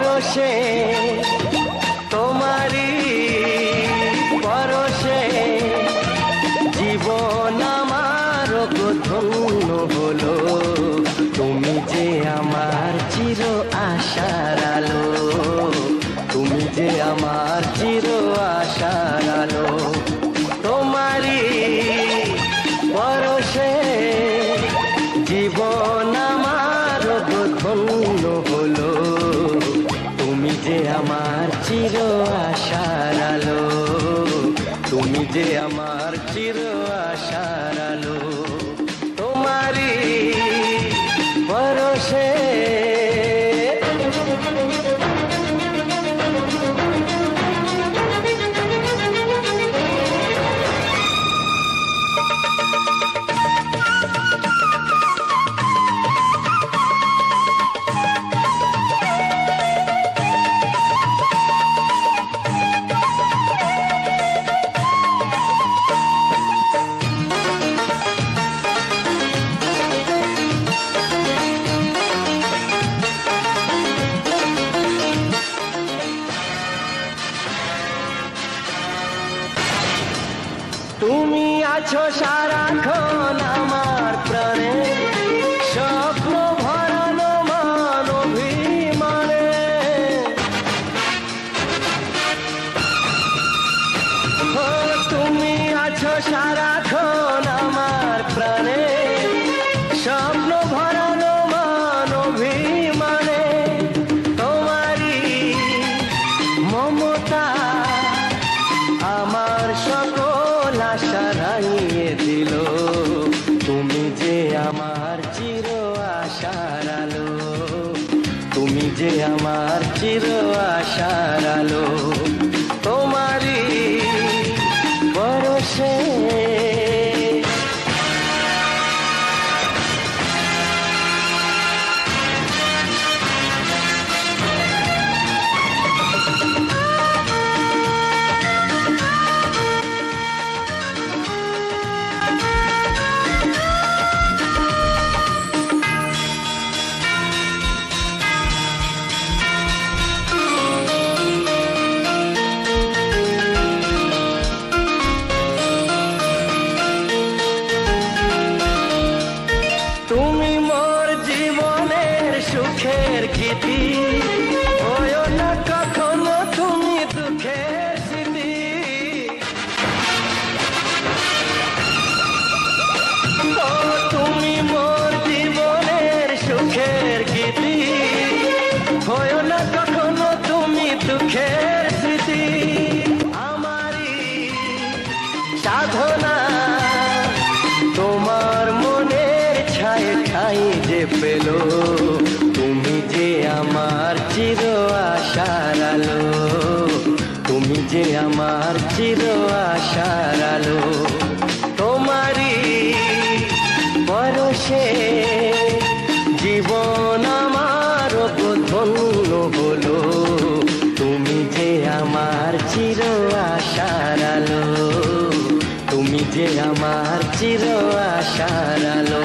পরশে তোমারি পরশে জীবন আমার ধন্য হলো। তুমি যে আমার চির আশার আলো, তুমি যে আমার চির আশার আলো। তোমারি পরশে জীবন আমার ধন্য হলো। তুমি যে আমার চির আশার আলো, তুমি যে আমার চির আশার আলো। তোমারি পরশে তুমি আছো সারাক্ষণ আমার প্রাণে, স্বপ্ন ভরানো মান অভিমানে। ও তুমি আছো সারাক্ষণ আমার প্রাণে, স্বপ্ন ভরানো মান অভিমানে। তোমারি মমতা আমার সকল আশা রাঙিয়ে দিল। তুমি যে আমার চির আশার আলো, তুমি যে আমার চির আশার আলো। তোমারি পরশে তুমি মোর জীবনের সুখের গীতি, হয়ো না কখনো তুমি দুঃখের স্মৃতি। ও তুমি মোর জীবনের সুখের গীতি, হয়ো না কখনো তুমি দুঃখের স্মৃতি। আমারি সাধনা তোমার মনের ছায় ঠাই যে পেল। তুমি যে আমার চির আশার আলো, তুমি যে আমার চির আশার আলো। তোমারি পরশে জীবন আমার ধন্য হলো। তুমি যে আমার চির আশার আলো, তুমি যে আমার চির আশার আলো।